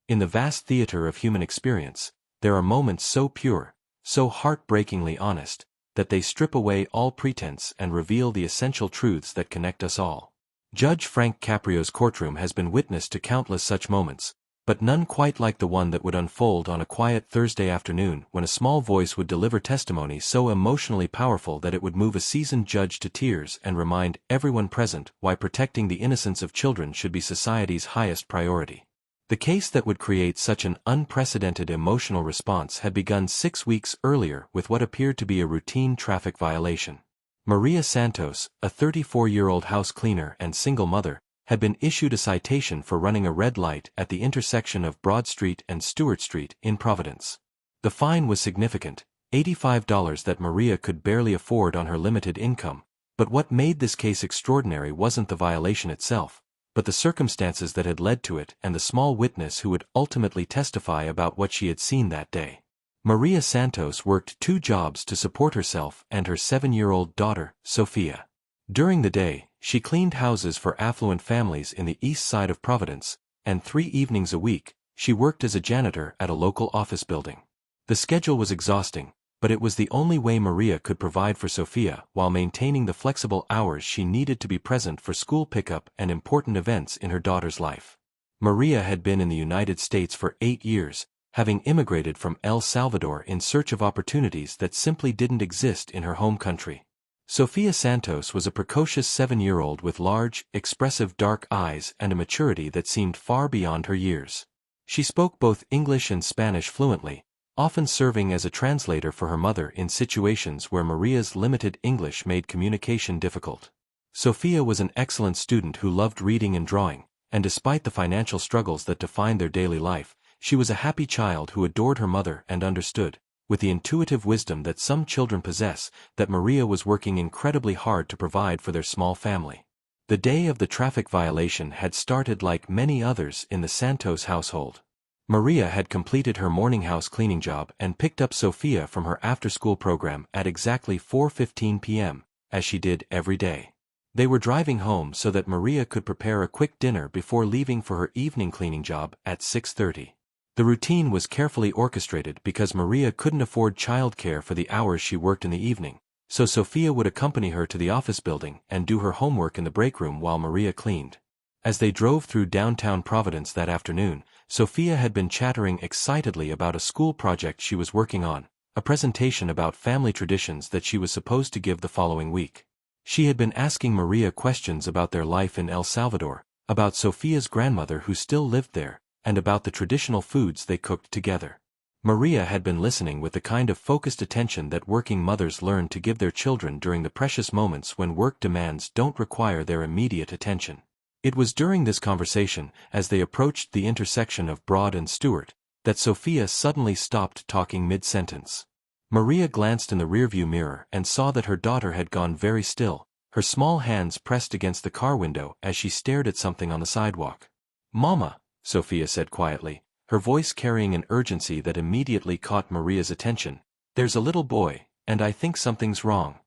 In the vast theater of human experience, there are moments so pure, so heartbreakingly honest, that they strip away all pretense and reveal the essential truths that connect us all. Judge Frank Caprio's courtroom has been witness to countless such moments, but none quite like the one that would unfold on a quiet Thursday afternoon when a small voice would deliver testimony so emotionally powerful that it would move a seasoned judge to tears and remind everyone present why protecting the innocence of children should be society's highest priority. The case that would create such an unprecedented emotional response had begun 6 weeks earlier with what appeared to be a routine traffic violation. Maria Santos, a 34-year-old house cleaner and single mother, had been issued a citation for running a red light at the intersection of Broad Street and Stewart Street in Providence. The fine was significant, $85 that Maria could barely afford on her limited income, but what made this case extraordinary wasn't the violation itself, but the circumstances that had led to it and the small witness who would ultimately testify about what she had seen that day. Maria Santos worked 2 jobs to support herself and her 7-year-old daughter, Sofia. During the day, she cleaned houses for affluent families in the east side of Providence, and 3 evenings a week, she worked as a janitor at a local office building. The schedule was exhausting, but it was the only way Maria could provide for Sofia while maintaining the flexible hours she needed to be present for school pickup and important events in her daughter's life. Maria had been in the United States for 8 years, having immigrated from El Salvador in search of opportunities that simply didn't exist in her home country. Sofia Santos was a precocious 7-year-old with large, expressive dark eyes and a maturity that seemed far beyond her years. She spoke both English and Spanish fluently, often serving as a translator for her mother in situations where Maria's limited English made communication difficult. Sofia was an excellent student who loved reading and drawing, and despite the financial struggles that defined their daily life, she was a happy child who adored her mother and understood, with the intuitive wisdom that some children possess, that Maria was working incredibly hard to provide for their small family. The day of the traffic violation had started like many others in the Santos household. Maria had completed her morning house cleaning job and picked up Sofia from her after-school program at exactly 4:15 p.m., as she did every day. They were driving home so that Maria could prepare a quick dinner before leaving for her evening cleaning job at 6:30. The routine was carefully orchestrated because Maria couldn't afford childcare for the hours she worked in the evening, so Sofia would accompany her to the office building and do her homework in the break room while Maria cleaned. As they drove through downtown Providence that afternoon, Sofia had been chattering excitedly about a school project she was working on, a presentation about family traditions that she was supposed to give the following week. She had been asking Maria questions about their life in El Salvador, about Sofia's grandmother who still lived there, and about the traditional foods they cooked together. Maria had been listening with the kind of focused attention that working mothers learn to give their children during the precious moments when work demands don't require their immediate attention. It was during this conversation, as they approached the intersection of Broad and Stewart, that Sofia suddenly stopped talking mid-sentence. Maria glanced in the rearview mirror and saw that her daughter had gone very still, her small hands pressed against the car window as she stared at something on the sidewalk. "Mama," Sofia said quietly, her voice carrying an urgency that immediately caught Maria's attention, "there's a little boy, and I think something's wrong."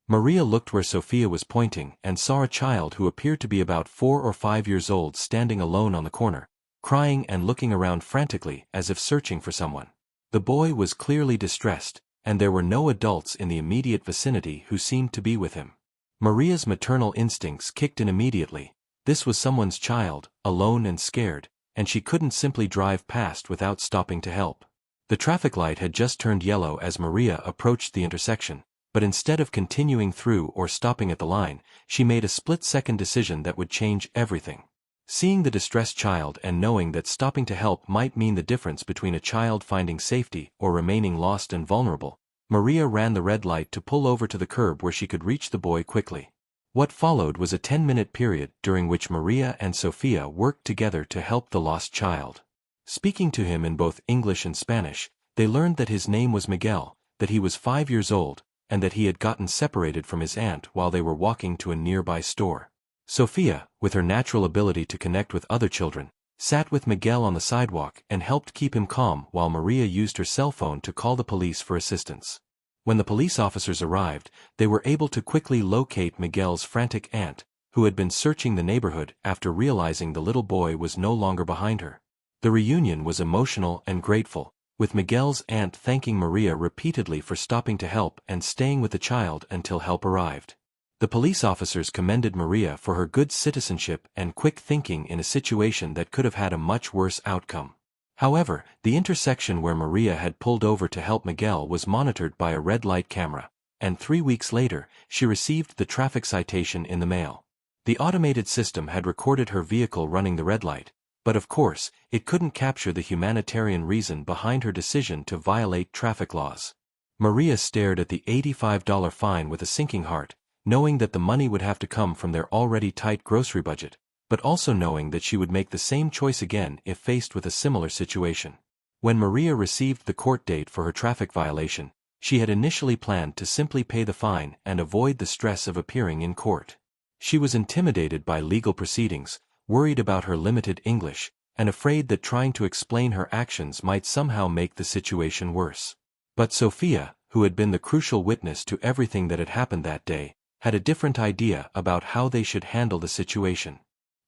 Maria looked where Sofia was pointing and saw a child who appeared to be about 4 or 5 years old standing alone on the corner, crying and looking around frantically as if searching for someone. The boy was clearly distressed, and there were no adults in the immediate vicinity who seemed to be with him. Maria's maternal instincts kicked in immediately. This was someone's child, alone and scared, and she couldn't simply drive past without stopping to help. The traffic light had just turned yellow as Maria approached the intersection, but instead of continuing through or stopping at the line, she made a split-second decision that would change everything. Seeing the distressed child and knowing that stopping to help might mean the difference between a child finding safety or remaining lost and vulnerable, Maria ran the red light to pull over to the curb where she could reach the boy quickly. What followed was a 10-minute period during which Maria and Sofia worked together to help the lost child. Speaking to him in both English and Spanish, they learned that his name was Miguel, that he was 5 years old, and that he had gotten separated from his aunt while they were walking to a nearby store. Sofia, with her natural ability to connect with other children, sat with Miguel on the sidewalk and helped keep him calm while Maria used her cell phone to call the police for assistance. When the police officers arrived, they were able to quickly locate Miguel's frantic aunt, who had been searching the neighborhood after realizing the little boy was no longer behind her. The reunion was emotional and grateful, with Miguel's aunt thanking Maria repeatedly for stopping to help and staying with the child until help arrived. The police officers commended Maria for her good citizenship and quick thinking in a situation that could have had a much worse outcome. However, the intersection where Maria had pulled over to help Miguel was monitored by a red light camera, and 3 weeks later, she received the traffic citation in the mail. The automated system had recorded her vehicle running the red light, but of course, it couldn't capture the humanitarian reason behind her decision to violate traffic laws. Maria stared at the $85 fine with a sinking heart, knowing that the money would have to come from their already tight grocery budget, but also knowing that she would make the same choice again if faced with a similar situation. When Maria received the court date for her traffic violation, she had initially planned to simply pay the fine and avoid the stress of appearing in court. She was intimidated by legal proceedings, worried about her limited English, and afraid that trying to explain her actions might somehow make the situation worse. But Sofia, who had been the crucial witness to everything that had happened that day, had a different idea about how they should handle the situation.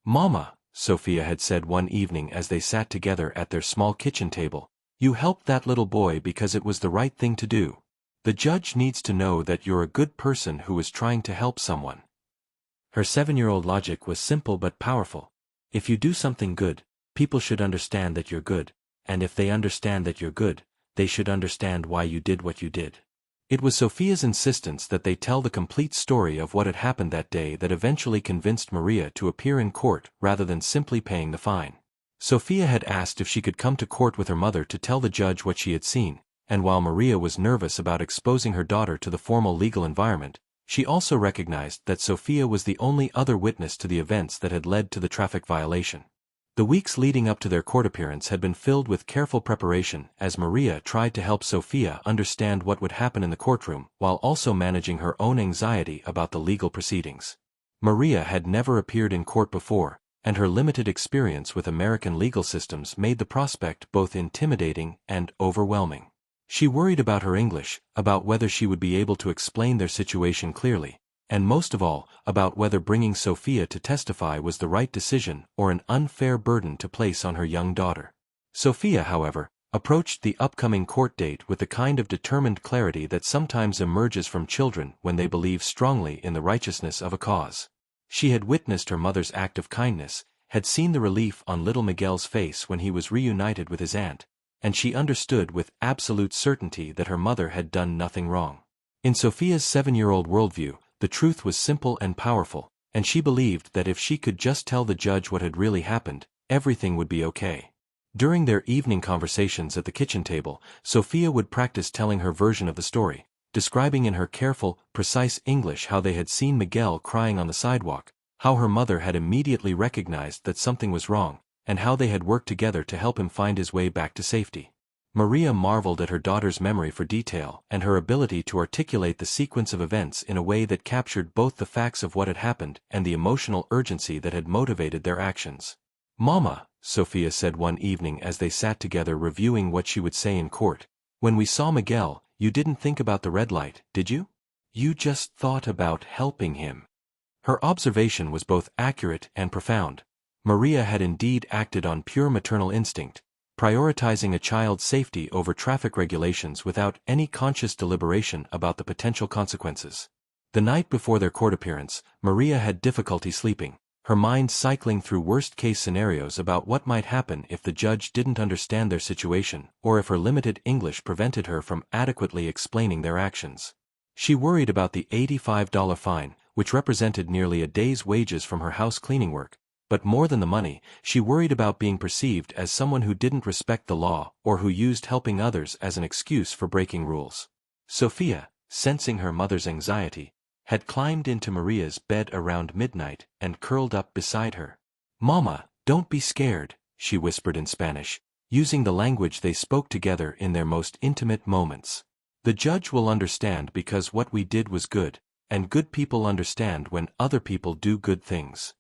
"Mama," Sofia had said one evening as they sat together at their small kitchen table, "you helped that little boy because it was the right thing to do. The judge needs to know that you're a good person who is trying to help someone." Her 7-year-old logic was simple but powerful. If you do something good, people should understand that you're good, and if they understand that you're good, they should understand why you did what you did. It was Sofia's insistence that they tell the complete story of what had happened that day that eventually convinced Maria to appear in court rather than simply paying the fine. Sofia had asked if she could come to court with her mother to tell the judge what she had seen, and while Maria was nervous about exposing her daughter to the formal legal environment, she also recognized that Sofia was the only other witness to the events that had led to the traffic violation. The weeks leading up to their court appearance had been filled with careful preparation as Maria tried to help Sofia understand what would happen in the courtroom while also managing her own anxiety about the legal proceedings. Maria had never appeared in court before, and her limited experience with American legal systems made the prospect both intimidating and overwhelming. She worried about her English, about whether she would be able to explain their situation clearly, and most of all, about whether bringing Sofia to testify was the right decision or an unfair burden to place on her young daughter. Sofia, however, approached the upcoming court date with the kind of determined clarity that sometimes emerges from children when they believe strongly in the righteousness of a cause. She had witnessed her mother's act of kindness, had seen the relief on little Miguel's face when he was reunited with his aunt, and she understood with absolute certainty that her mother had done nothing wrong. In Sofia's 7-year-old worldview, the truth was simple and powerful, and she believed that if she could just tell the judge what had really happened, everything would be okay. During their evening conversations at the kitchen table, Sofia would practice telling her version of the story, describing in her careful, precise English how they had seen Miguel crying on the sidewalk, how her mother had immediately recognized that something was wrong, and how they had worked together to help him find his way back to safety. Maria marveled at her daughter's memory for detail and her ability to articulate the sequence of events in a way that captured both the facts of what had happened and the emotional urgency that had motivated their actions. "Mama," Sofia said one evening as they sat together reviewing what she would say in court, "when we saw Miguel, you didn't think about the red light, did you? You just thought about helping him." Her observation was both accurate and profound. Maria had indeed acted on pure maternal instinct, prioritizing a child's safety over traffic regulations without any conscious deliberation about the potential consequences. The night before their court appearance, Maria had difficulty sleeping, her mind cycling through worst-case scenarios about what might happen if the judge didn't understand their situation or if her limited English prevented her from adequately explaining their actions. She worried about the $85 fine, which represented nearly a day's wages from her house cleaning work. But more than the money, she worried about being perceived as someone who didn't respect the law or who used helping others as an excuse for breaking rules. Sofia, sensing her mother's anxiety, had climbed into Maria's bed around midnight and curled up beside her. "Mama, don't be scared," she whispered in Spanish, using the language they spoke together in their most intimate moments. "The judge will understand because what we did was good, and good people understand when other people do good things."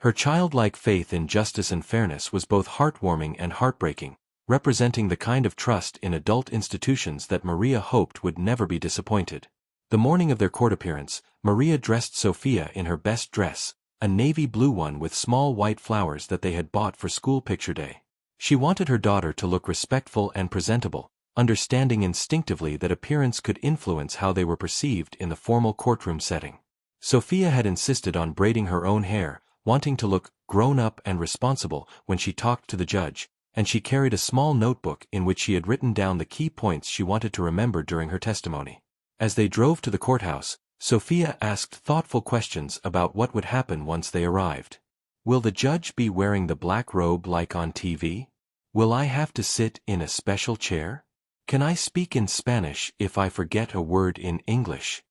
Her childlike faith in justice and fairness was both heartwarming and heartbreaking, representing the kind of trust in adult institutions that Maria hoped would never be disappointed. The morning of their court appearance, Maria dressed Sofia in her best dress, a navy blue one with small white flowers that they had bought for school picture day. She wanted her daughter to look respectful and presentable, understanding instinctively that appearance could influence how they were perceived in the formal courtroom setting. Sofia had insisted on braiding her own hair, wanting to look grown-up and responsible when she talked to the judge, and she carried a small notebook in which she had written down the key points she wanted to remember during her testimony. As they drove to the courthouse, Sofia asked thoughtful questions about what would happen once they arrived. Will the judge be wearing the black robe like on TV? Will I have to sit in a special chair? Can I speak in Spanish if I forget a word in English?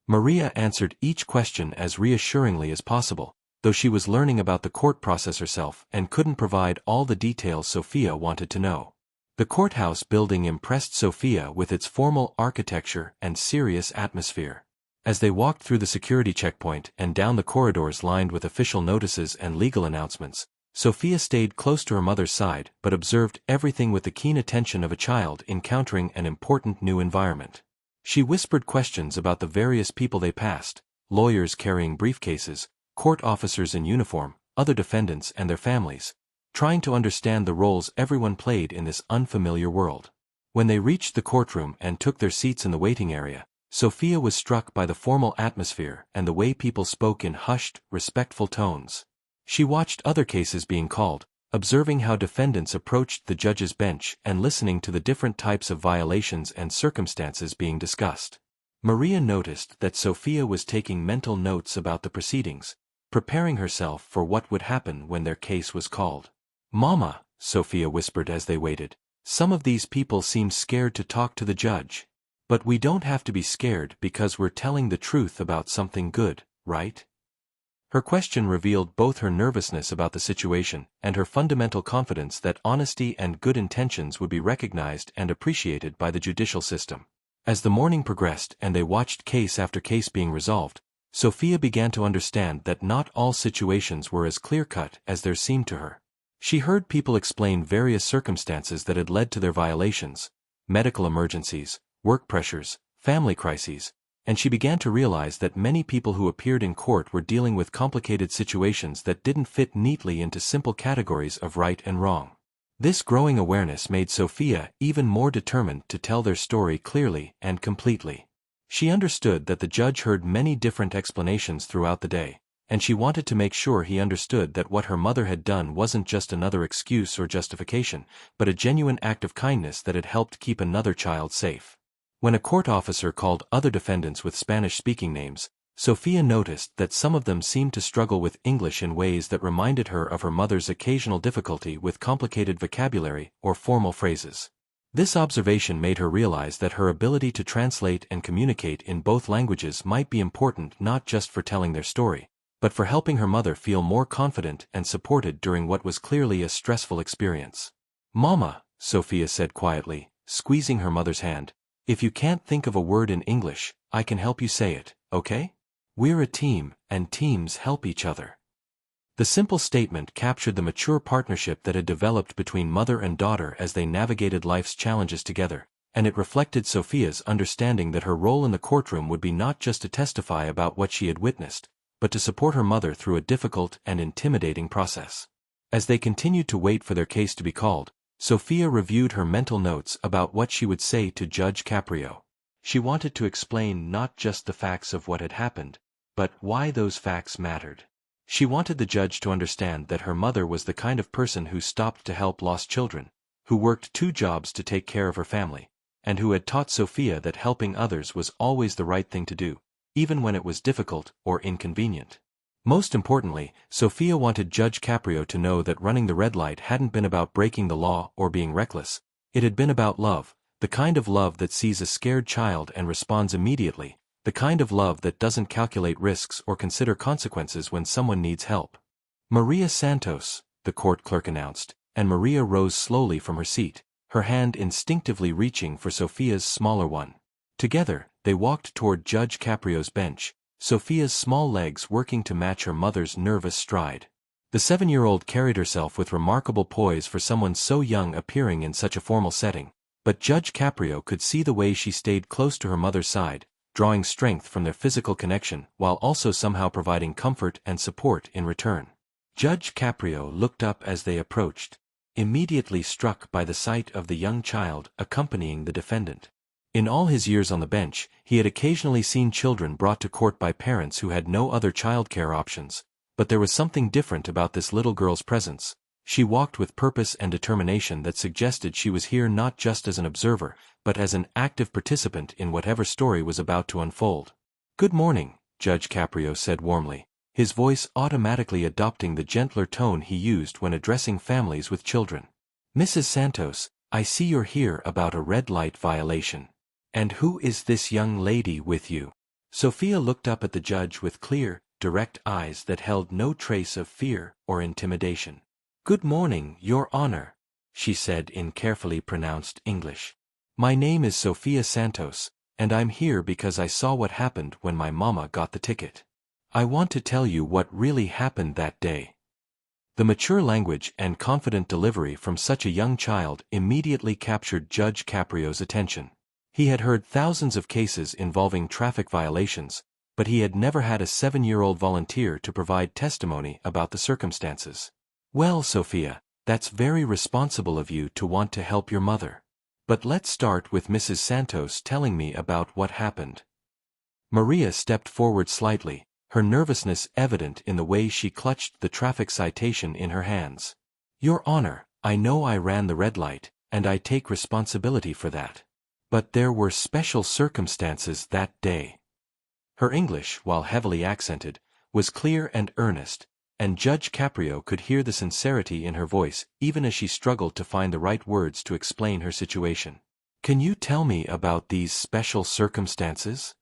Maria answered each question as reassuringly as possible, though she was learning about the court process herself and couldn't provide all the details Sofia wanted to know. The courthouse building impressed Sofia with its formal architecture and serious atmosphere. As they walked through the security checkpoint and down the corridors lined with official notices and legal announcements, Sofia stayed close to her mother's side but observed everything with the keen attention of a child encountering an important new environment. She whispered questions about the various people they passed: lawyers carrying briefcases, court officers in uniform, other defendants and their families, trying to understand the roles everyone played in this unfamiliar world. When they reached the courtroom and took their seats in the waiting area, Sofia was struck by the formal atmosphere and the way people spoke in hushed, respectful tones. She watched other cases being called, observing how defendants approached the judge's bench and listening to the different types of violations and circumstances being discussed. Maria noticed that Sofia was taking mental notes about the proceedings, preparing herself for what would happen when their case was called. "Mama," Sofia whispered as they waited, "some of these people seem scared to talk to the judge. But we don't have to be scared because we're telling the truth about something good, right?" Her question revealed both her nervousness about the situation and her fundamental confidence that honesty and good intentions would be recognized and appreciated by the judicial system. As the morning progressed and they watched case after case being resolved, Sofia began to understand that not all situations were as clear-cut as there seemed to her. She heard people explain various circumstances that had led to their violations: medical emergencies, work pressures, family crises, and she began to realize that many people who appeared in court were dealing with complicated situations that didn't fit neatly into simple categories of right and wrong. This growing awareness made Sofia even more determined to tell their story clearly and completely. She understood that the judge heard many different explanations throughout the day, and she wanted to make sure he understood that what her mother had done wasn't just another excuse or justification, but a genuine act of kindness that had helped keep another child safe. When a court officer called other defendants with Spanish-speaking names, Sofia noticed that some of them seemed to struggle with English in ways that reminded her of her mother's occasional difficulty with complicated vocabulary or formal phrases. This observation made her realize that her ability to translate and communicate in both languages might be important not just for telling their story, but for helping her mother feel more confident and supported during what was clearly a stressful experience. "Mama," Sofia said quietly, squeezing her mother's hand, "if you can't think of a word in English, I can help you say it, okay? We're a team, and teams help each other." The simple statement captured the mature partnership that had developed between mother and daughter as they navigated life's challenges together, and it reflected Sofia's understanding that her role in the courtroom would be not just to testify about what she had witnessed, but to support her mother through a difficult and intimidating process. As they continued to wait for their case to be called, Sofia reviewed her mental notes about what she would say to Judge Caprio. She wanted to explain not just the facts of what had happened, but why those facts mattered. She wanted the judge to understand that her mother was the kind of person who stopped to help lost children, who worked 2 jobs to take care of her family, and who had taught Sofia that helping others was always the right thing to do, even when it was difficult or inconvenient. Most importantly, Sofia wanted Judge Caprio to know that running the red light hadn't been about breaking the law or being reckless. It had been about love, the kind of love that sees a scared child and responds immediately, the kind of love that doesn't calculate risks or consider consequences when someone needs help. "Maria Santos," the court clerk announced, and Maria rose slowly from her seat, her hand instinctively reaching for Sofia's smaller one. Together, they walked toward Judge Caprio's bench, Sofia's small legs working to match her mother's nervous stride. The 7-year-old carried herself with remarkable poise for someone so young appearing in such a formal setting, but Judge Caprio could see the way she stayed close to her mother's side, drawing strength from their physical connection while also somehow providing comfort and support in return. Judge Caprio looked up as they approached. immediately struck by the sight of the young child accompanying the defendant. In all his years on the bench, he had occasionally seen children brought to court by parents who had no other childcare options, but there was something different about this little girl's presence. She walked with purpose and determination that suggested she was here not just as an observer, but as an active participant in whatever story was about to unfold. "Good morning," Judge Caprio said warmly, his voice automatically adopting the gentler tone he used when addressing families with children. "Mrs. Santos, I see you're here about a red light violation. And who is this young lady with you?" Sofia looked up at the judge with clear, direct eyes that held no trace of fear or intimidation. "Good morning, Your Honor," she said in carefully pronounced English. "My name is Sofia Santos, and I'm here because I saw what happened when my mama got the ticket. I want to tell you what really happened that day." The mature language and confident delivery from such a young child immediately captured Judge Caprio's attention. He had heard thousands of cases involving traffic violations, but he had never had a 7-year-old volunteer to provide testimony about the circumstances. "Well, Sofia, that's very responsible of you to want to help your mother. But let's start with Mrs. Santos telling me about what happened." Maria stepped forward slightly, her nervousness evident in the way she clutched the traffic citation in her hands. "Your Honor, I know I ran the red light, and I take responsibility for that. But there were special circumstances that day." Her English, while heavily accented, was clear and earnest, and Judge Caprio could hear the sincerity in her voice even as she struggled to find the right words to explain her situation. "Can you tell me about these special circumstances?"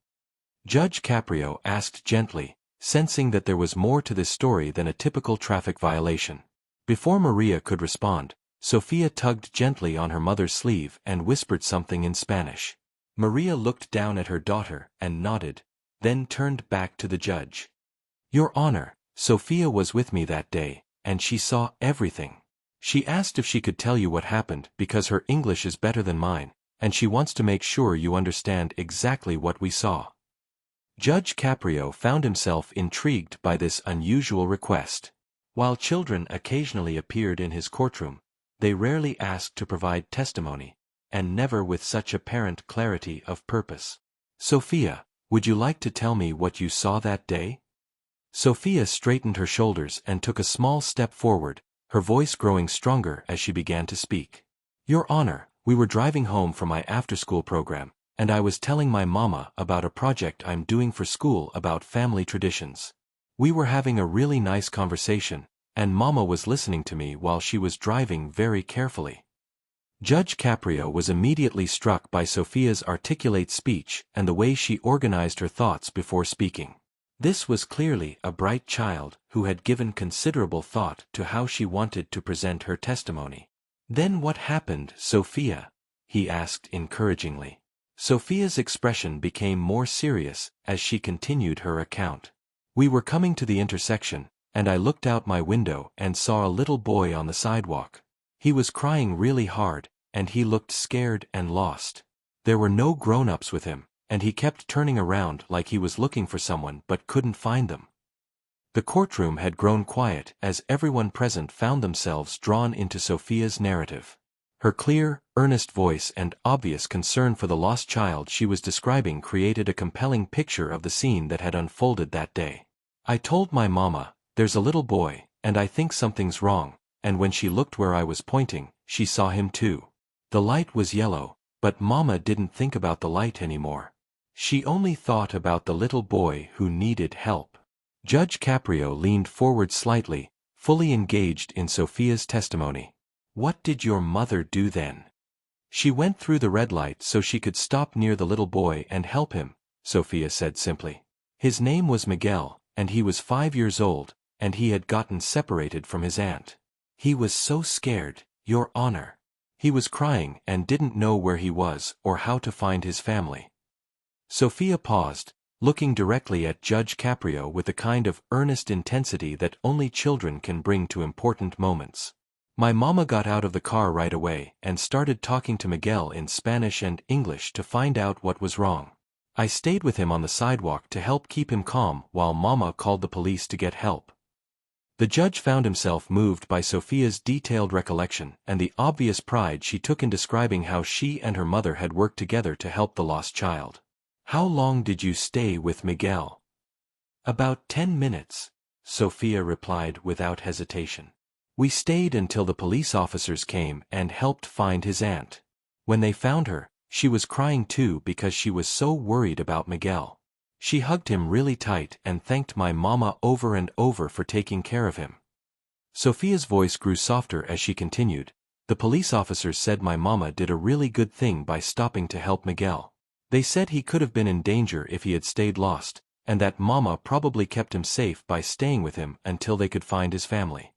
Judge Caprio asked gently, sensing that there was more to this story than a typical traffic violation. Before Maria could respond, Sofia tugged gently on her mother's sleeve and whispered something in Spanish. Maria looked down at her daughter and nodded, then turned back to the judge. "Your Honor, Sofia was with me that day, and she saw everything. She asked if she could tell you what happened because her English is better than mine, and she wants to make sure you understand exactly what we saw." Judge Caprio found himself intrigued by this unusual request. While children occasionally appeared in his courtroom, they rarely asked to provide testimony, and never with such apparent clarity of purpose. "Sofia, would you like to tell me what you saw that day?" Sofia straightened her shoulders and took a small step forward, her voice growing stronger as she began to speak. "Your Honor, we were driving home from my after-school program, and I was telling my mama about a project I'm doing for school about family traditions. We were having a really nice conversation, and mama was listening to me while she was driving very carefully." Judge Caprio was immediately struck by Sofia's articulate speech and the way she organized her thoughts before speaking. This was clearly a bright child who had given considerable thought to how she wanted to present her testimony. "Then what happened, Sofia?" he asked encouragingly. Sofia's expression became more serious as she continued her account. "We were coming to the intersection, and I looked out my window and saw a little boy on the sidewalk. He was crying really hard, and he looked scared and lost. There were no grown-ups with him, and he kept turning around like he was looking for someone but couldn't find them." The courtroom had grown quiet as everyone present found themselves drawn into Sofia's narrative. Her clear, earnest voice and obvious concern for the lost child she was describing created a compelling picture of the scene that had unfolded that day. "I told my mama, there's a little boy, and I think something's wrong, and when she looked where I was pointing, she saw him too. The light was yellow, but mama didn't think about the light anymore. She only thought about the little boy who needed help." Judge Caprio leaned forward slightly, fully engaged in Sofia's testimony. "What did your mother do then?" "She went through the red light so she could stop near the little boy and help him," Sofia said simply. "His name was Miguel, and he was 5 years old, and he had gotten separated from his aunt. He was so scared, Your Honor. He was crying and didn't know where he was or how to find his family." Sofia paused, looking directly at Judge Caprio with the kind of earnest intensity that only children can bring to important moments. "My mama got out of the car right away and started talking to Miguel in Spanish and English to find out what was wrong. I stayed with him on the sidewalk to help keep him calm while mama called the police to get help." The judge found himself moved by Sofia's detailed recollection and the obvious pride she took in describing how she and her mother had worked together to help the lost child. "How long did you stay with Miguel?" "About 10 minutes," Sofia replied without hesitation. "We stayed until the police officers came and helped find his aunt. When they found her, she was crying too because she was so worried about Miguel. She hugged him really tight and thanked my mama over and over for taking care of him." Sofia's voice grew softer as she continued, "The police officers said my mama did a really good thing by stopping to help Miguel. They said he could have been in danger if he had stayed lost, and that mama probably kept him safe by staying with him until they could find his family."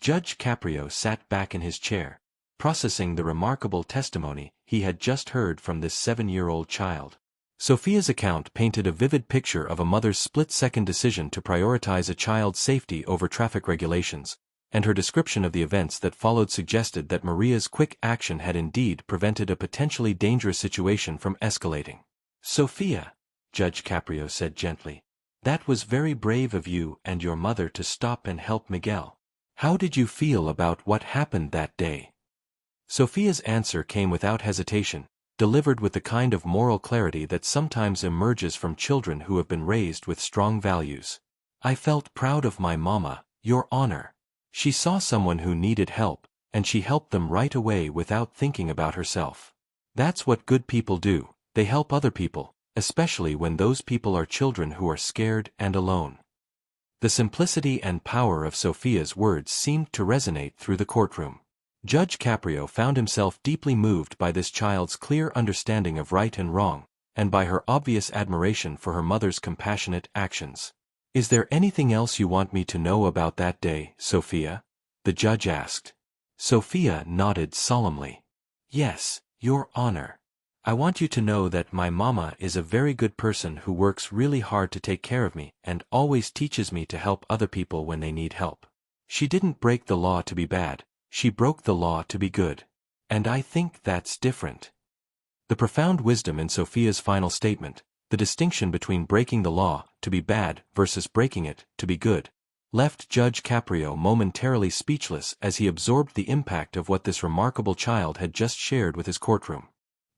Judge Caprio sat back in his chair, processing the remarkable testimony he had just heard from this 7-year-old child. Sofia's account painted a vivid picture of a mother's split-second decision to prioritize a child's safety over traffic regulations, and her description of the events that followed suggested that Maria's quick action had indeed prevented a potentially dangerous situation from escalating. "Sofia," Judge Caprio said gently, "that was very brave of you and your mother to stop and help Miguel. How did you feel about what happened that day?" Sofia's answer came without hesitation, delivered with the kind of moral clarity that sometimes emerges from children who have been raised with strong values. "I felt proud of my mama, Your Honor. She saw someone who needed help, and she helped them right away without thinking about herself. That's what good people do, they help other people, especially when those people are children who are scared and alone." The simplicity and power of Sofia's words seemed to resonate through the courtroom. Judge Caprio found himself deeply moved by this child's clear understanding of right and wrong, and by her obvious admiration for her mother's compassionate actions. "Is there anything else you want me to know about that day, Sofia?" the judge asked. Sofia nodded solemnly. "Yes, Your Honor. I want you to know that my mama is a very good person who works really hard to take care of me and always teaches me to help other people when they need help. She didn't break the law to be bad. She broke the law to be good. And I think that's different." The profound wisdom in Sofia's final statement, the distinction between breaking the law to be bad versus breaking it to be good, left Judge Caprio momentarily speechless as he absorbed the impact of what this remarkable child had just shared with his courtroom.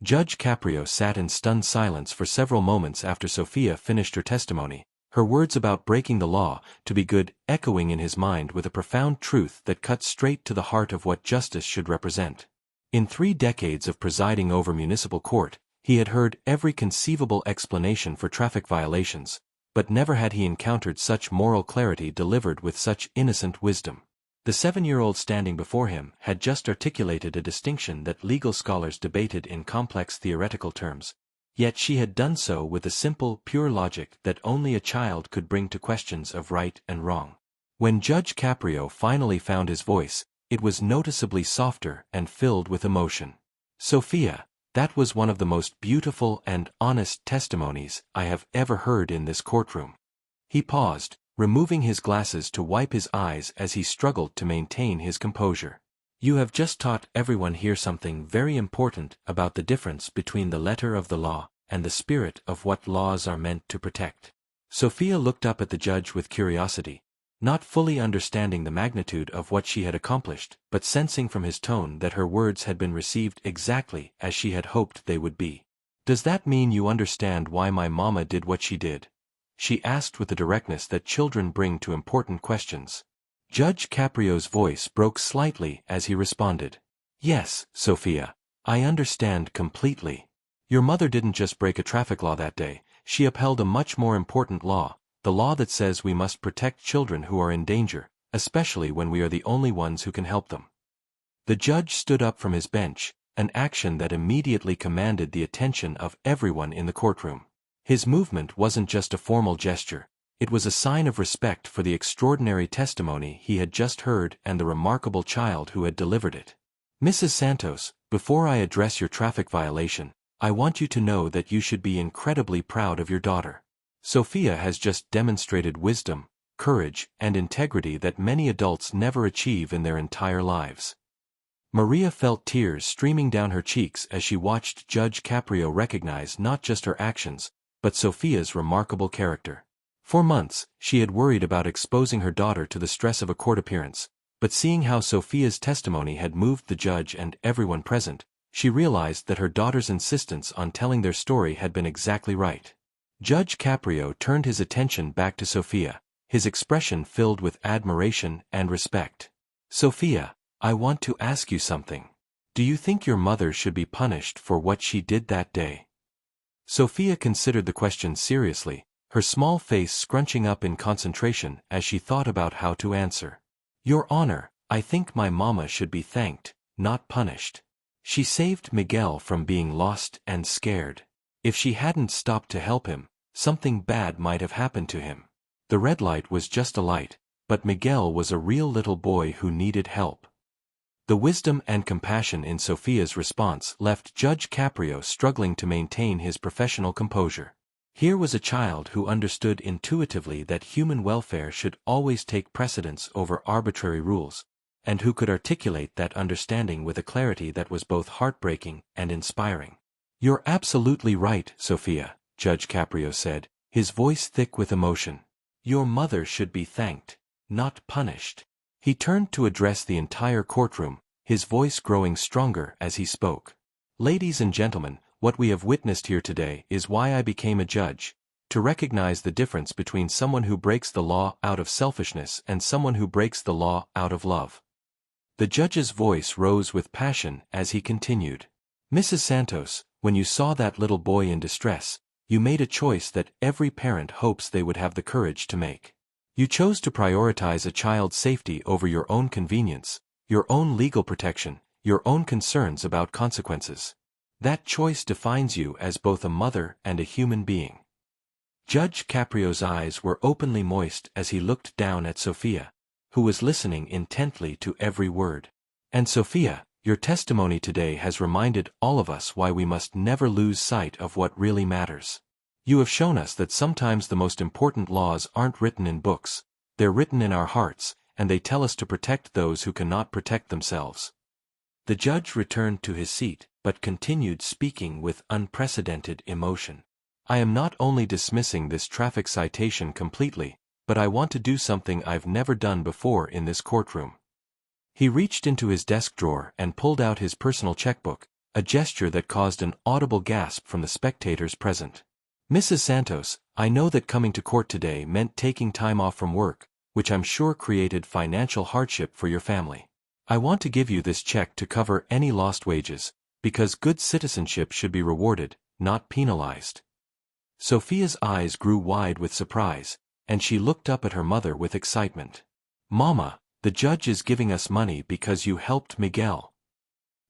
Judge Caprio sat in stunned silence for several moments after Sofia finished her testimony, her words about breaking the law to be good echoing in his mind with a profound truth that cut straight to the heart of what justice should represent. In 3 decades of presiding over municipal court, he had heard every conceivable explanation for traffic violations, but never had he encountered such moral clarity delivered with such innocent wisdom. The 7-year-old standing before him had just articulated a distinction that legal scholars debated in complex theoretical terms, yet she had done so with the simple, pure logic that only a child could bring to questions of right and wrong. When Judge Caprio finally found his voice, it was noticeably softer and filled with emotion. "Sofia, that was one of the most beautiful and honest testimonies I have ever heard in this courtroom." He paused, removing his glasses to wipe his eyes as he struggled to maintain his composure. "You have just taught everyone here something very important about the difference between the letter of the law and the spirit of what laws are meant to protect." Sofia looked up at the judge with curiosity, not fully understanding the magnitude of what she had accomplished, but sensing from his tone that her words had been received exactly as she had hoped they would be. "Does that mean you understand why my mama did what she did?" she asked with the directness that children bring to important questions. Judge Caprio's voice broke slightly as he responded. "Yes, Sofia, I understand completely. Your mother didn't just break a traffic law that day, she upheld a much more important law, the law that says we must protect children who are in danger, especially when we are the only ones who can help them." The judge stood up from his bench, an action that immediately commanded the attention of everyone in the courtroom. His movement wasn't just a formal gesture, it was a sign of respect for the extraordinary testimony he had just heard and the remarkable child who had delivered it. "Mrs. Santos, before I address your traffic violation, I want you to know that you should be incredibly proud of your daughter. Sofia has just demonstrated wisdom, courage, and integrity that many adults never achieve in their entire lives." Maria felt tears streaming down her cheeks as she watched Judge Caprio recognize not just her actions, but Sofia's remarkable character. For months, she had worried about exposing her daughter to the stress of a court appearance, but seeing how Sofia's testimony had moved the judge and everyone present, she realized that her daughter's insistence on telling their story had been exactly right. Judge Caprio turned his attention back to Sofia, his expression filled with admiration and respect. "Sofia, I want to ask you something. Do you think your mother should be punished for what she did that day?" Sofia considered the question seriously, her small face scrunching up in concentration as she thought about how to answer. "Your Honor, I think my mama should be thanked, not punished. She saved Miguel from being lost and scared. If she hadn't stopped to help him, something bad might have happened to him. The red light was just a light, but Miguel was a real little boy who needed help." The wisdom and compassion in Sofia's response left Judge Caprio struggling to maintain his professional composure. Here was a child who understood intuitively that human welfare should always take precedence over arbitrary rules, and who could articulate that understanding with a clarity that was both heartbreaking and inspiring. "You're absolutely right, Sofia," Judge Caprio said, his voice thick with emotion. "Your mother should be thanked, not punished." He turned to address the entire courtroom, his voice growing stronger as he spoke. "Ladies and gentlemen, what we have witnessed here today is why I became a judge, to recognize the difference between someone who breaks the law out of selfishness and someone who breaks the law out of love." The judge's voice rose with passion as he continued. "Mrs. Santos, when you saw that little boy in distress, you made a choice that every parent hopes they would have the courage to make. You chose to prioritize a child's safety over your own convenience, your own legal protection, your own concerns about consequences. That choice defines you as both a mother and a human being." Judge Caprio's eyes were openly moist as he looked down at Sofia, who was listening intently to every word. "And Sofia, your testimony today has reminded all of us why we must never lose sight of what really matters. You have shown us that sometimes the most important laws aren't written in books, they're written in our hearts, and they tell us to protect those who cannot protect themselves." The judge returned to his seat, but continued speaking with unprecedented emotion. "I am not only dismissing this traffic citation completely, but I want to do something I've never done before in this courtroom." He reached into his desk drawer and pulled out his personal checkbook, a gesture that caused an audible gasp from the spectators present. "Mrs. Santos, I know that coming to court today meant taking time off from work, which I'm sure created financial hardship for your family. I want to give you this check to cover any lost wages, because good citizenship should be rewarded, not penalized." Sofia's eyes grew wide with surprise, and she looked up at her mother with excitement. "Mama, the judge is giving us money because you helped Miguel."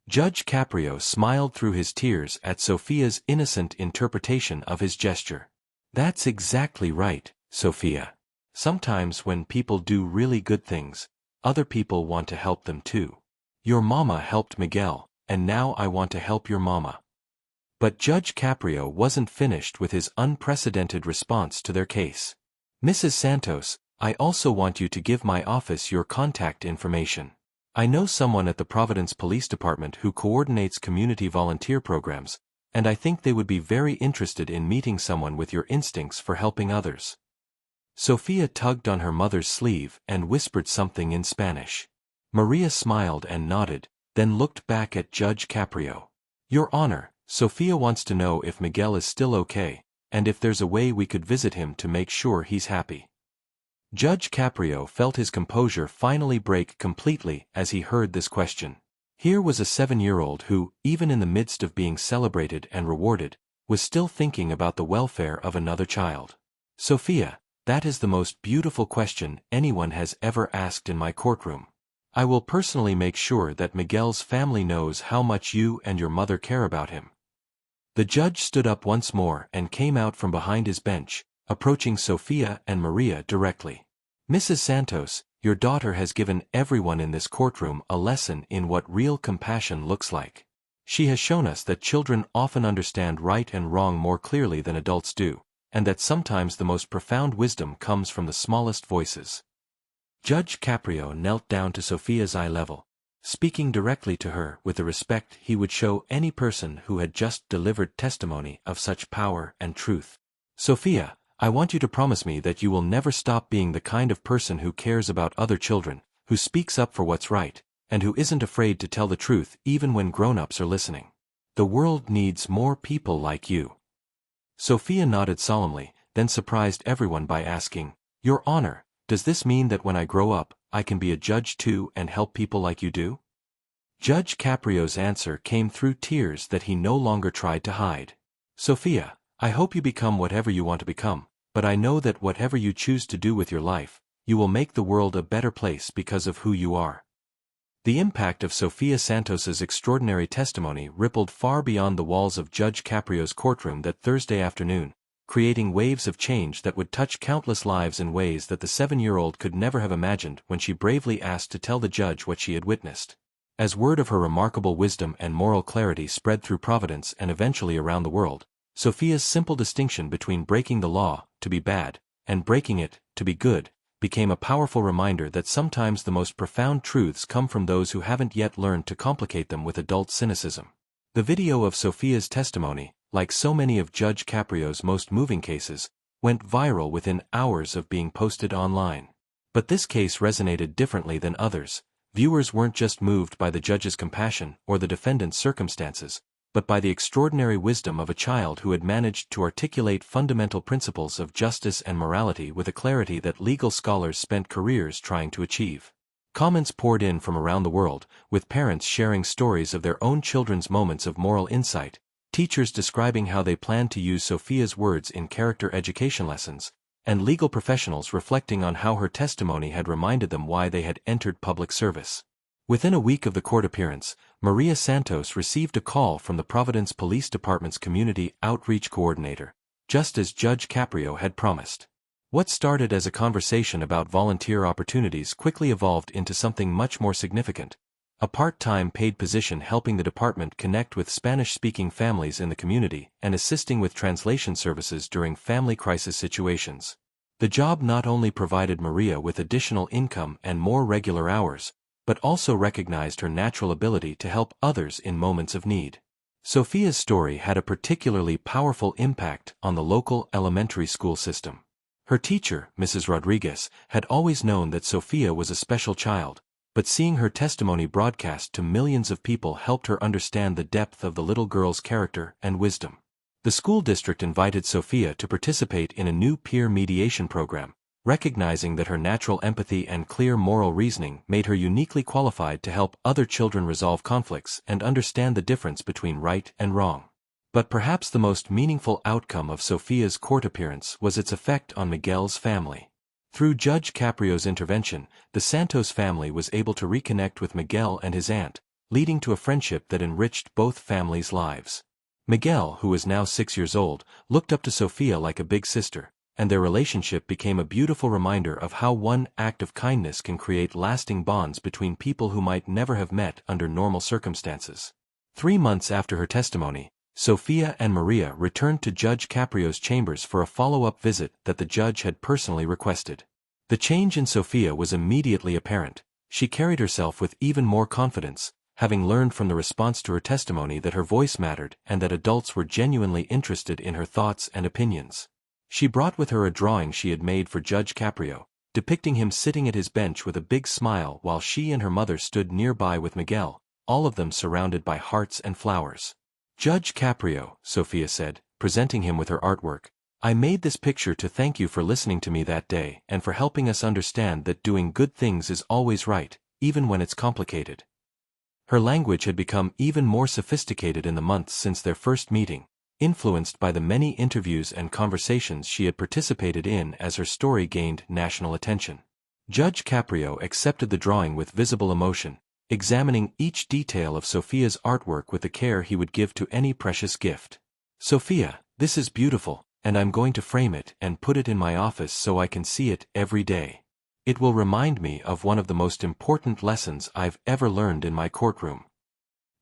Judge Caprio smiled through his tears at Sofia's innocent interpretation of his gesture. "That's exactly right, Sofia. Sometimes when people do really good things, other people want to help them too. Your mama helped Miguel, and now I want to help your mama." But Judge Caprio wasn't finished with his unprecedented response to their case. "Mrs. Santos, I also want you to give my office your contact information. I know someone at the Providence Police Department who coordinates community volunteer programs, and I think they would be very interested in meeting someone with your instincts for helping others." Sofia tugged on her mother's sleeve and whispered something in Spanish. Maria smiled and nodded, then looked back at Judge Caprio. "Your Honor, Sofia wants to know if Miguel is still okay, and if there's a way we could visit him to make sure he's happy." Judge Caprio felt his composure finally break completely as he heard this question. Here was a 7-year-old who, even in the midst of being celebrated and rewarded, was still thinking about the welfare of another child. "Sofia, that is the most beautiful question anyone has ever asked in my courtroom. I will personally make sure that Miguel's family knows how much you and your mother care about him." The judge stood up once more and came out from behind his bench, approaching Sofia and Maria directly. "Mrs. Santos, your daughter has given everyone in this courtroom a lesson in what real compassion looks like. She has shown us that children often understand right and wrong more clearly than adults do, and that sometimes the most profound wisdom comes from the smallest voices." Judge Caprio knelt down to Sofia's eye level, speaking directly to her with the respect he would show any person who had just delivered testimony of such power and truth. "Sofia, I want you to promise me that you will never stop being the kind of person who cares about other children, who speaks up for what's right, and who isn't afraid to tell the truth even when grown-ups are listening. The world needs more people like you." Sofia nodded solemnly, then surprised everyone by asking, "Your Honor, does this mean that when I grow up, I can be a judge too and help people like you do?" Judge Caprio's answer came through tears that he no longer tried to hide. "Sofia, I hope you become whatever you want to become, but I know that whatever you choose to do with your life, you will make the world a better place because of who you are." The impact of Sofia Santos's extraordinary testimony rippled far beyond the walls of Judge Caprio's courtroom that Thursday afternoon, creating waves of change that would touch countless lives in ways that the 7-year-old could never have imagined when she bravely asked to tell the judge what she had witnessed. As word of her remarkable wisdom and moral clarity spread through Providence and eventually around the world, Sofia's simple distinction between breaking the law, to be bad, and breaking it, to be good, became a powerful reminder that sometimes the most profound truths come from those who haven't yet learned to complicate them with adult cynicism. The video of Sofia's testimony, like so many of Judge Caprio's most moving cases, went viral within hours of being posted online. But this case resonated differently than others. Viewers weren't just moved by the judge's compassion or the defendant's circumstances, but by the extraordinary wisdom of a child who had managed to articulate fundamental principles of justice and morality with a clarity that legal scholars spent careers trying to achieve. Comments poured in from around the world, with parents sharing stories of their own children's moments of moral insight, teachers describing how they planned to use Sofia's words in character education lessons, and legal professionals reflecting on how her testimony had reminded them why they had entered public service. Within a week of the court appearance, Maria Santos received a call from the Providence Police Department's Community Outreach Coordinator, just as Judge Caprio had promised. What started as a conversation about volunteer opportunities quickly evolved into something much more significant: a part-time paid position helping the department connect with Spanish-speaking families in the community and assisting with translation services during family crisis situations. The job not only provided Maria with additional income and more regular hours, but also recognized her natural ability to help others in moments of need. Sofia's story had a particularly powerful impact on the local elementary school system. Her teacher, Mrs. Rodriguez, had always known that Sofia was a special child, but seeing her testimony broadcast to millions of people helped her understand the depth of the little girl's character and wisdom. The school district invited Sofia to participate in a new peer mediation program, recognizing that her natural empathy and clear moral reasoning made her uniquely qualified to help other children resolve conflicts and understand the difference between right and wrong. But perhaps the most meaningful outcome of Sofia's court appearance was its effect on Miguel's family. Through Judge Caprio's intervention, the Santos family was able to reconnect with Miguel and his aunt, leading to a friendship that enriched both families' lives. Miguel, who was now 6 years old, looked up to Sofia like a big sister, and their relationship became a beautiful reminder of how one act of kindness can create lasting bonds between people who might never have met under normal circumstances. 3 months after her testimony, Sofia and Maria returned to Judge Caprio's chambers for a follow-up visit that the judge had personally requested. The change in Sofia was immediately apparent. She carried herself with even more confidence, having learned from the response to her testimony that her voice mattered and that adults were genuinely interested in her thoughts and opinions. She brought with her a drawing she had made for Judge Caprio, depicting him sitting at his bench with a big smile while she and her mother stood nearby with Miguel, all of them surrounded by hearts and flowers. "Judge Caprio," Sofia said, presenting him with her artwork, "I made this picture to thank you for listening to me that day and for helping us understand that doing good things is always right, even when it's complicated." Her language had become even more sophisticated in the months since their first meeting, influenced by the many interviews and conversations she had participated in as her story gained national attention. Judge Caprio accepted the drawing with visible emotion, examining each detail of Sofia's artwork with the care he would give to any precious gift. "Sofia, this is beautiful, and I'm going to frame it and put it in my office so I can see it every day. It will remind me of one of the most important lessons I've ever learned in my courtroom."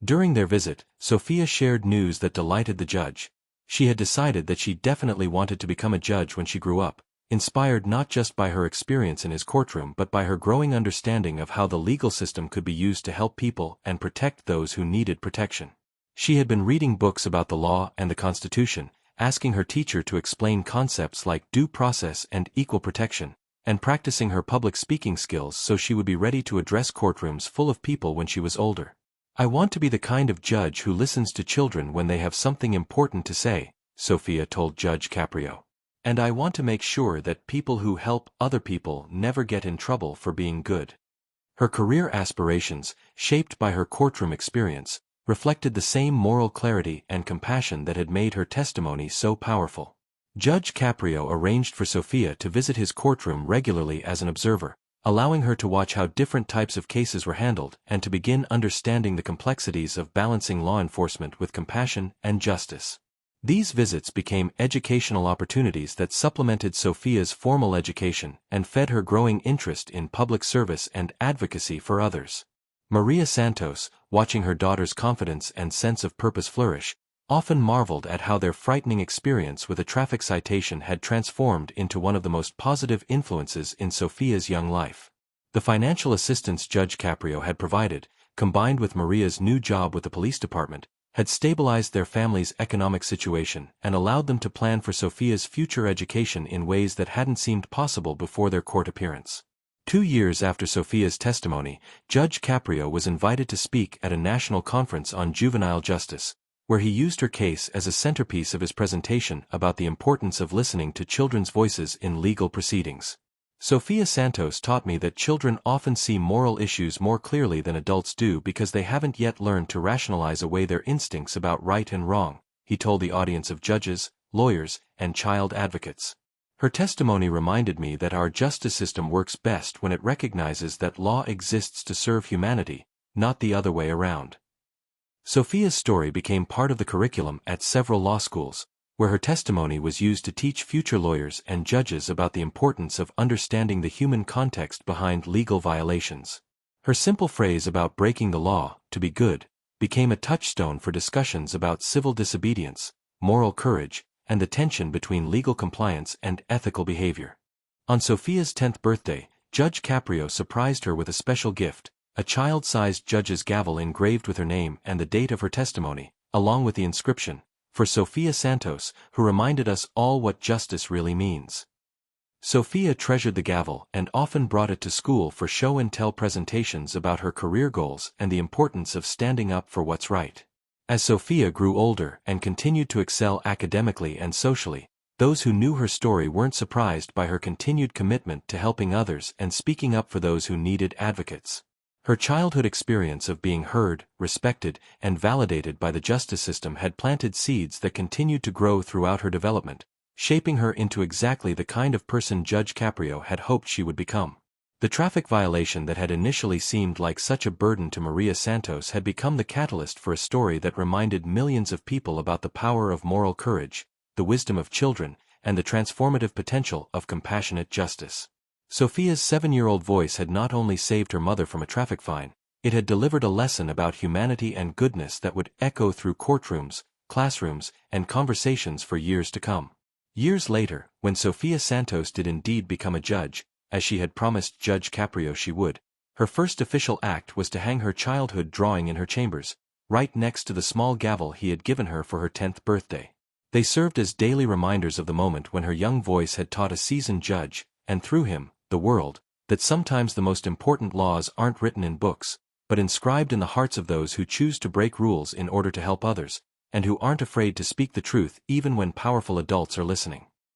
During their visit, Sofia shared news that delighted the judge. She had decided that she definitely wanted to become a judge when she grew up, inspired not just by her experience in his courtroom but by her growing understanding of how the legal system could be used to help people and protect those who needed protection. She had been reading books about the law and the Constitution, asking her teacher to explain concepts like due process and equal protection, and practicing her public speaking skills so she would be ready to address courtrooms full of people when she was older. "I want to be the kind of judge who listens to children when they have something important to say," Sofia told Judge Caprio. "And I want to make sure that people who help other people never get in trouble for being good." Her career aspirations, shaped by her courtroom experience, reflected the same moral clarity and compassion that had made her testimony so powerful. Judge Caprio arranged for Sofia to visit his courtroom regularly as an observer, allowing her to watch how different types of cases were handled and to begin understanding the complexities of balancing law enforcement with compassion and justice. These visits became educational opportunities that supplemented Sofia's formal education and fed her growing interest in public service and advocacy for others. Maria Santos, watching her daughter's confidence and sense of purpose flourish, often marveled at how their frightening experience with a traffic citation had transformed into one of the most positive influences in Sofia's young life. The financial assistance Judge Caprio had provided, combined with Maria's new job with the police department, had stabilized their family's economic situation and allowed them to plan for Sofia's future education in ways that hadn't seemed possible before their court appearance. 2 years after Sofia's testimony, Judge Caprio was invited to speak at a national conference on juvenile justice, where he used her case as a centerpiece of his presentation about the importance of listening to children's voices in legal proceedings. "Sofia Santos taught me that children often see moral issues more clearly than adults do because they haven't yet learned to rationalize away their instincts about right and wrong," he told the audience of judges, lawyers, and child advocates. "Her testimony reminded me that our justice system works best when it recognizes that law exists to serve humanity, not the other way around." Sofia's story became part of the curriculum at several law schools, where her testimony was used to teach future lawyers and judges about the importance of understanding the human context behind legal violations. Her simple phrase about breaking the law, to be good, became a touchstone for discussions about civil disobedience, moral courage, and the tension between legal compliance and ethical behavior. On Sofia's 10th birthday, Judge Caprio surprised her with a special gift, a child-sized judge's gavel engraved with her name and the date of her testimony, along with the inscription, "For Sofia Santos, who reminded us all what justice really means." Sofia treasured the gavel and often brought it to school for show-and-tell presentations about her career goals and the importance of standing up for what's right. As Sofia grew older and continued to excel academically and socially, those who knew her story weren't surprised by her continued commitment to helping others and speaking up for those who needed advocates. Her childhood experience of being heard, respected, and validated by the justice system had planted seeds that continued to grow throughout her development, shaping her into exactly the kind of person Judge Caprio had hoped she would become. The traffic violation that had initially seemed like such a burden to Maria Santos had become the catalyst for a story that reminded millions of people about the power of moral courage, the wisdom of children, and the transformative potential of compassionate justice. Sofia's 7-year-old voice had not only saved her mother from a traffic fine, it had delivered a lesson about humanity and goodness that would echo through courtrooms, classrooms, and conversations for years to come. Years later, when Sofia Santos did indeed become a judge, as she had promised Judge Caprio she would, her first official act was to hang her childhood drawing in her chambers, right next to the small gavel he had given her for her 10th birthday. They served as daily reminders of the moment when her young voice had taught a seasoned judge, and through him, the world, that sometimes the most important laws aren't written in books, but inscribed in the hearts of those who choose to break rules in order to help others, and who aren't afraid to speak the truth even when powerful adults are listening.